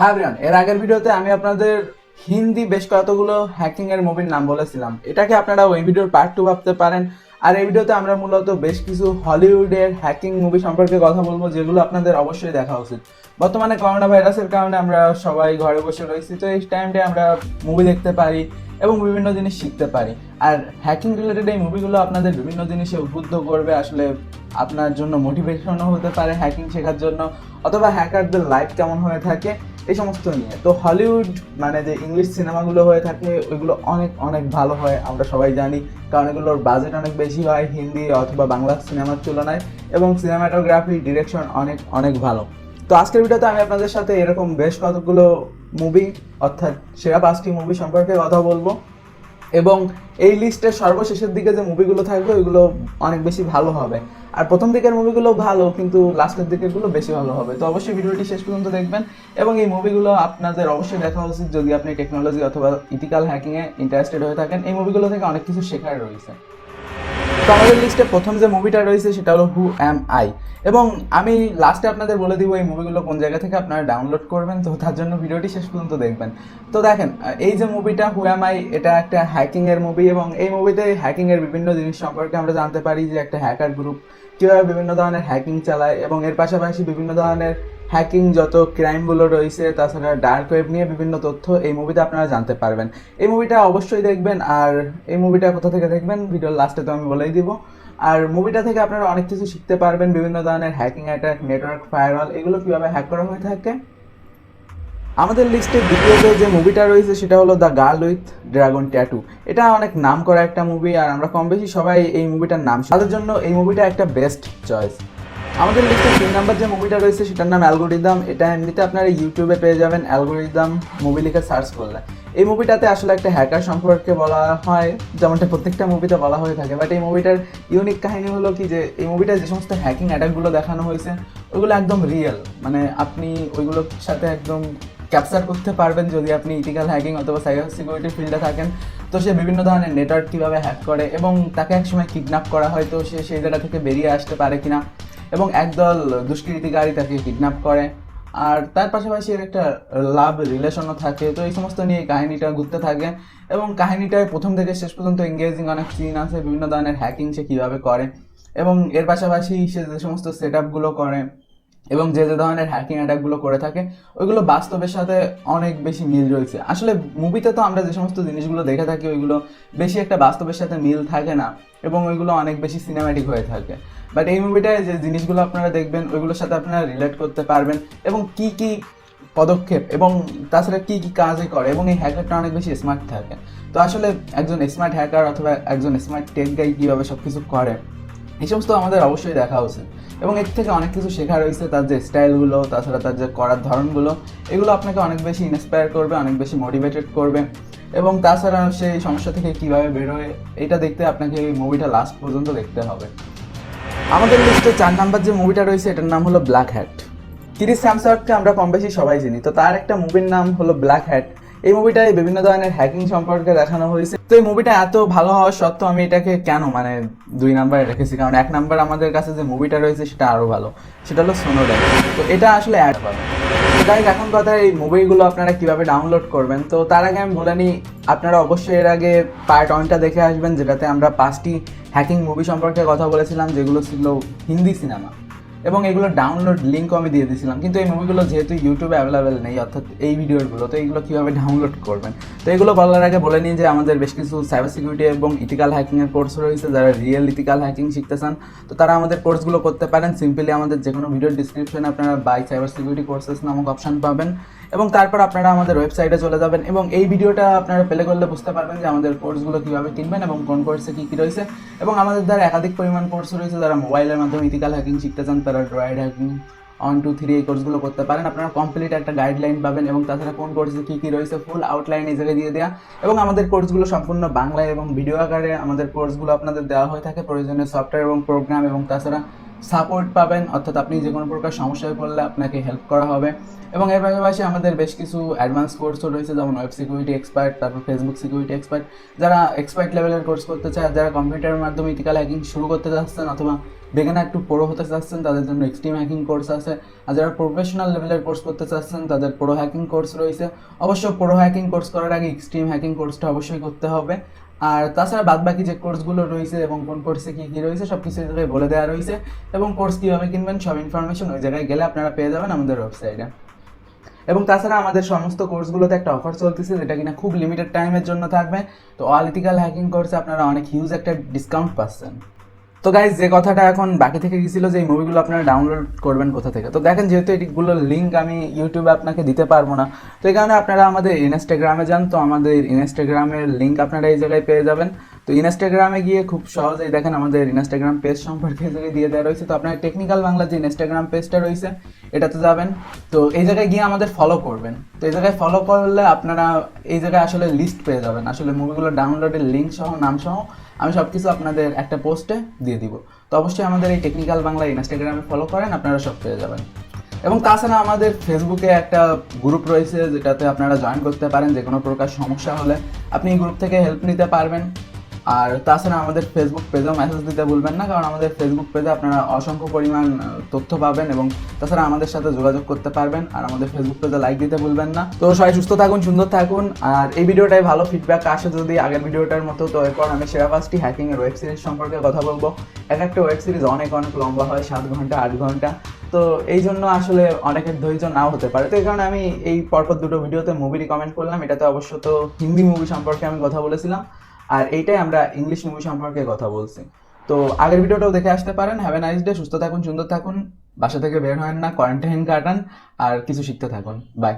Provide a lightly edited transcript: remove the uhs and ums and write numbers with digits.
হ্যাঁ এভরিওয়ান, এর আগের ভিডিওতে আমি আপনাদের হিন্দি বেশ কতগুলো হ্যাকিং এর মুভির নাম বলেছিলাম। এটাকে আপনারা ওই ভিডিওর পার্ট 2 ভাবতে পারেন। আর এই ভিডিওতে আমরা মূলত বেশ কিছু হলিউডের হ্যাকিং মুভি সম্পর্কে কথা বলবো, যেগুলো আপনাদের অবশ্যই দেখা উচিত। বর্তমানে করোনা ভাইরাসের কারণে আমরা সবাই ঘরে বসে রয়েছি, তো এই টাইমটায় আমরা মুভি দেখতে পারি এবং বিভিন্ন জিনিস শিখতে পারি। আর হ্যাকিং রিলেটেড এই মুভিগুলো আপনাদের বিভিন্ন জিনিসে উদ্বুদ্ধ করবে, আসলে আপনার জন্য মোটিভেশনও হতে পারে হ্যাকিং শেখার জন্য, অথবা হ্যাকারদের লাইফ কেমন হয়ে থাকে এই সমস্ত নিয়ে। তো হলিউড মানে যে ইংলিশ সিনেমাগুলো হয়ে থাকে ওইগুলো অনেক অনেক ভালো হয়, আমরা সবাই জানি, কারণ এগুলোর বাজেট অনেক বেশি হয় হিন্দি অথবা বাংলা সিনেমার তুলনায়, এবং সিনেমাটোগ্রাফি ডিরেকশন অনেক অনেক ভালো। তো আজকের ভিডিওতে আমি আপনাদের সাথে এরকম বেশ কতগুলো মুভি, অর্থাৎ সেরা 5টি মুভি সম্পর্কে কথা বলবো, এবং এই লিস্টের সর্বশেষের দিকে যে মুভিগুলো থাকবে ওইগুলো অনেক বেশি ভালো হবে। আর প্রথম দিকের মুভিগুলো ভালো, কিন্তু লাস্টের দিকেরগুলো বেশি ভালো হবে। তো অবশ্যই ভিডিওটি শেষ পর্যন্ত দেখবেন, এবং এই মুভিগুলো আপনাদের অবশ্যই দেখা উচিত যদি আপনি টেকনোলজি অথবা ইথিক্যাল হ্যাকিংয়ে ইন্টারেস্টেড হয়ে থাকেন। এই মুভিগুলো থেকে অনেক কিছু শেখার রয়েছে। তো আমাদের লিস্টে প্রথম যে মুভিটা রয়েছে সেটা হলো হু অ্যাম আই, এবং আমি লাস্টে আপনাদের বলে দিব এই মুভিগুলো কোন জায়গা থেকে আপনারা ডাউনলোড করবেন, তো তার জন্য ভিডিওটি শেষ পর্যন্ত দেখবেন। তো দেখেন, এই যে মুভিটা হু অ্যাম আই, এটা একটা হ্যাকিংয়ের মুভি, এবং এই মুভিতে হ্যাকিংয়ের বিভিন্ন জিনিস সম্পর্কে আমরা জানতে পারি, যে একটা হ্যাকার গ্রুপ কীভাবে বিভিন্ন ধরনের হ্যাকিং চালায়, এবং এর পাশাপাশি বিভিন্ন ধরনের হ্যাকিং যত ক্রাইমগুলো রয়েছে, তাছাড়া ডার্ক ওয়েব নিয়ে বিভিন্ন তথ্য এই মুভিতে আপনারা জানতে পারবেন। এই মুভিটা অবশ্যই দেখবেন। আর এই মুভিটা কোথা থেকে দেখবেন ভিডিওর লাস্টে তো আমি বলেই দিব। আর মুভিটা থেকে আপনারা অনেক কিছু শিখতে পারবেন, বিভিন্ন ধরনের হ্যাকিং অ্যাটাক, নেটওয়ার্ক ফায়ারওয়াল, এগুলো কীভাবে হ্যাক করা হয়ে থাকে। আমাদের লিস্টে দ্বিতীয়ত যে মুভিটা রয়েছে সেটা হলো the girl with dragon tattoo. এটা অনেক নাম করা একটা মুভি, আর আমরা কম বেশি সবাই এই মুভিটার নাম, তাদের জন্য এই মুভিটা একটা বেস্ট চয়েস। আমাদের লিস্টে 3 নাম্বার যে মুভিটা রয়েছে সেটার নাম অ্যালগোরিদম। এটা এমনিতে আপনারা ইউটিউবে পেয়ে যাবেন, অ্যালগোরিদম মুভি লিখে সার্চ করলে। এই মুভিটাতে আসলে একটা হ্যাকার সম্পর্কে বলা হয়, যেমনটা প্রত্যেকটা মুভিতে বলা হয়ে থাকে, বাট এই মুভিটার ইউনিক কাহিনী হলো কি, যে এই মুভিটায় যে সমস্ত হ্যাকিং অ্যাটাকগুলো দেখানো হয়েছে ওইগুলো একদম রিয়েল, মানে আপনি ওইগুলোর সাথে একদম ক্যাপচার করতে পারবেন যদি আপনি ইথিক্যাল হ্যাকিং অথবা সাইবার সিকিউরিটি ফিল্ডে থাকেন। তো সে বিভিন্ন ধরনের নেটওয়ার্ক কীভাবে হ্যাক করে, এবং তাকে একসময় কিডন্যাপ করা হয়, তো সে সেই জায়গা থেকে বেরিয়ে আসতে পারে কিনা, এবং একদল দুষ্কৃতিকারী তাকে কিডন্যাপ করে, আর তার পাশাপাশি এর একটা লাভ রিলেশনও থাকে। তো এই সমস্ত নিয়ে কাহিনীটা ঘুরতে থাকে, এবং কাহিনীটায় প্রথম থেকে শেষ পর্যন্ত এঙ্গেজিং অনেক সিন আছে, বিভিন্ন ধরনের হ্যাকিং সে কীভাবে করে, এবং এর পাশাপাশি সে যে সমস্ত সেট আপগুলো করে এবং যে যে ধরনের হ্যাকিং অ্যাটাকগুলো করে থাকে ওইগুলো বাস্তবের সাথে অনেক বেশি মিল রয়েছে। আসলে মুভিতে তো আমরা যে সমস্ত জিনিসগুলো দেখে থাকি ওইগুলো বেশি একটা বাস্তবের সাথে মিল থাকে না, এবং ওইগুলো অনেক বেশি সিনেম্যাটিক হয়ে থাকে। বাট এই মুভিটায় যে জিনিসগুলো আপনারা দেখবেন ওইগুলোর সাথে আপনারা রিলেট করতে পারবেন, এবং কি কি পদক্ষেপ এবং তাছাড়া কি কি কাজে করে, এবং এই হ্যাকারটা অনেক বেশি স্মার্ট থাকে। তো আসলে একজন স্মার্ট হ্যাকার অথবা একজন স্মার্ট টেক গাই কীভাবে সব কিছু করে এই সমস্ত আমাদের অবশ্যই দেখা উচিত, এবং এর থেকে অনেক কিছু শেখা রয়েছে। তার যে স্টাইলগুলো, তাছাড়া তার যে করার ধরনগুলো, এগুলো আপনাকে অনেক বেশি ইন্সপায়ার করবে, অনেক বেশি মোটিভেটেড করবে, এবং তাছাড়া সেই সমস্যা থেকে কীভাবে বেরোয় এটা দেখতে আপনাকে এই মুভিটা লাস্ট পর্যন্ত দেখতে হবে। আমাদের লিস্টে 4 নাম্বার যে মুভিটা রয়েছে এটার নাম হলো ব্ল্যাক হ্যাট। ক্রিস হ্যামসওয়ার্থকে আমরা কম বেশি সবাই চিনি, তো তার একটা মুভির নাম হলো ব্ল্যাক হ্যাট। এই মুভিটায় বিভিন্ন ধরনের হ্যাকিং সম্পর্কে দেখানো হয়েছে। তো এই মুভিটা এত ভালো হওয়া সত্ত্বেও আমি এটাকে কেন 2 নাম্বারে রেখেছি, কারণ 1 নাম্বার আমাদের কাছে যে মুভিটা রয়েছে সেটা আরও ভালো, সেটা হলো স্নোডেন। তো এটা আসলে অ্যাড পাবে। তাই এখন কথা, এই মুভিগুলো আপনারা কীভাবে ডাউনলোড করবেন। তো তার আগে আমি বলে নিই, আপনারা অবশ্যই এর আগে পার্ট 1টা দেখে আসবেন, যেটাতে আমরা 5টি হ্যাকিং মুভি সম্পর্কে কথা বলেছিলাম, যেগুলো ছিল হিন্দি সিনেমা, এবং এগুলো ডাউনলোড লিঙ্কও আমি দিয়ে দিয়েছিলাম। কিন্তু এই মুভিগুলো যেহেতু ইউটিউবে অ্যাভেলেবেল নেই, অর্থাৎ এই ভিডিওগুলো, তো এইগুলো কীভাবে ডাউনলোড করবেন। তো এগুলো বলার আগে বলে নিই যে আমাদের বেশ কিছু সাইবার সিকিউরিটি এবং ইথিক্যাল হ্যাকিংয়ের কোর্স রয়েছে। যারা রিয়েল ইথিক্যাল হ্যাকিং শিখতে চান তো তারা আমাদের কোর্সগুলো করতে পারেন। সিম্পলি আমাদের যে কোনো ভিডিওর ডিসক্রিপশনে আপনারা বাই সাইবার সিকিউরিটি কোর্সেস নামক অপশান পাবেন, এবং তারপর আপনারা আমাদের ওয়েবসাইটে চলে যাবেন, এবং এই ভিডিওটা আপনারা প্লে করলে বুঝতে পারবেন যে আমাদের কোর্সগুলো কীভাবে কিনবেন এবং কোন কোর্সে কী কী রয়েছে। এবং আমাদের দ্বারা একাধিক পরিমাণ কোর্স রয়েছে। যারা মোবাইলের মাধ্যমে ইথিক্যাল হ্যাকিং শিখতে চান তারা ড্রয়েড হ্যাকিং 1, 2, 3 এই কোর্সগুলো করতে পারেন। আপনারা কমপ্লিট একটা গাইডলাইন পাবেন, এবং তাছাড়া কোন কোর্সে কী কী রয়েছে ফুল আউটলাইন এই জায়গায় দিয়ে দেওয়া। এবং আমাদের কোর্সগুলো সম্পূর্ণ বাংলায় এবং ভিডিও আকারে আমাদের কোর্সগুলো আপনাদের দেওয়া হয়ে থাকে। প্রয়োজনীয় সফটওয়্যার এবং প্রোগ্রাম, এবং তাছাড়া সাপোর্ট পাবেন, অর্থাৎ আপনি যে কোনো প্রকার সমস্যায় পড়লে আপনাকে হেল্প করা হবে। এবং এর পাশাপাশি আমাদের বেশ কিছু অ্যাডভান্স কোর্সও রয়েছে, যেমন ওয়েব সিকিউরিটি এক্সপার্ট, তারপর ফেসবুক সিকিউরিটি এক্সপার্ট। যারা এক্সপার্ট লেভেলের কোর্স করতে চায়, যারা কম্পিউটারের মাধ্যমে ইথিক্যাল হ্যাকিং শুরু করতে যাচ্ছেন অথবা বিগিনার টু প্রো হতে চাচ্ছেন তাদের জন্য এক্সট্রিম হ্যাকিং কোর্স আছে, আর যারা প্রফেশনাল লেভেলের কোর্স করতে চাচ্ছেন তাদের প্রো হ্যাকিং কোর্স রয়েছে। অবশ্য প্রো হ্যাকিং কোর্স করার আগে এক্সট্রিম হ্যাকিং কোর্সটা অবশ্যই করতে হবে। আর তাছাড়া বাদবাকি যে কোর্সগুলো রয়েছে এবং কোন কোর্সে কী কী রয়েছে সব কিছু জায়গায় বলে দেওয়া রয়েছে, এবং কোর্স কীভাবে কিনবেন সব ইনফরমেশন ওই জায়গায় গেলে আপনারা পেয়ে যাবেন আমাদের ওয়েবসাইটে। এবং তাছাড়া আমাদের সমস্ত কোর্সগুলোতে একটা অফার চলতেছে যেটা কিনা খুব লিমিটেড টাইমের জন্য থাকবে। তো অল ইথিক্যাল হ্যাকিং কোর্সে আপনারা অনেক হিউজ একটা ডিসকাউন্ট পাচ্ছেন। তো গাইজ, যে কথাটা এখন বাকি থেকে গেছিলো যে এই মুভিগুলো আপনারা ডাউনলোড করবেন কোথা থেকে, তো দেখেন যেহেতু এইগুলোর লিঙ্ক আমি ইউটিউবে আপনাকে দিতে পারবো না, তো এই কারণে আপনারা আমাদের ইনস্টাগ্রামে যান। তো আমাদের ইনস্টাগ্রামের লিঙ্ক আপনারা এই জায়গায় পেয়ে যাবেন। তো ইনস্টাগ্রামে গিয়ে খুব সহজেই দেখেন আমাদের ইনস্টাগ্রাম পেজ সম্পর্কে এই জায়গায় দিয়ে দেওয়া রয়েছে। তো আপনার টেকনিক্যাল বাংলা যে ইনস্টাগ্রাম পেজটা রয়েছে এটাতে যাবেন, তো এই জায়গায় গিয়ে আমাদের ফলো করবেন। তো এই জায়গায় ফলো করলে আপনারা এই জায়গায় আসলে লিস্ট পেয়ে যাবেন, আসলে মুভিগুলো ডাউনলোডের লিঙ্ক সহ নাম সহ আমি সব কিছু আপনাদের একটা পোস্টে দিয়ে দিব। তো অবশ্যই আমাদের এই টেকনিক্যাল বাংলা ইনস্টাগ্রামে ফলো করেন, আপনারা সব পেয়ে যাবেন। এবং তাছাড়া আমাদের ফেসবুকে একটা গ্রুপ রয়েছে যেটাতে আপনারা জয়েন করতে পারেন। যে কোনো প্রকার সমস্যা হলে আপনি এই গ্রুপ থেকে হেল্প নিতে পারবেন। আর তাছাড়া আমাদের ফেসবুক পেজেও মেসেজ দিতে ভুলবেন না, কারণ আমাদের ফেসবুক পেজে আপনারা অসংখ্য পরিমাণ তথ্য পাবেন এবং তাছাড়া আমাদের সাথে যোগাযোগ করতে পারবেন। আর আমাদের ফেসবুক পেজে লাইক দিতে ভুলবেন না। তো সবাই সুস্থ থাকুন, সুন্দর থাকুন। আর এই ভিডিওটায় ভালো ফিডব্যাক আসে যদি আগের ভিডিওটার মতো, তো এরপর আমি সেরা 5টি হ্যাকিংয়ের ওয়েব সিরিজ সম্পর্কে কথা বলবো। একটা ওয়েব সিরিজ অনেক লম্বা হয়, 7 ঘন্টা 8 ঘন্টা। তো এই জন্য আসলে অনেকের ধৈর্য নাও হতে পারে। তো এই কারণে আমি এই পরপর দুটো ভিডিওতে মুভি রিকমেন্ড করলাম। এটাতে অবশ্য তো হিন্দি মুভি সম্পর্কে আমি কথা বলেছিলাম, আর এইটাই আমরা ইংলিশ মুভি সম্পর্কে কথা বলছি। তো আগের ভিডিওটাও দেখে আসতে পারেন। হ্যাভ এ নাইস ডে, সুস্থ থাকুন, সুন্দর থাকুন, বাসা থেকে বের হয় না, কোয়ারেন্টাইন কাটান, আর কিছু শিখতে থাকুন। বাই।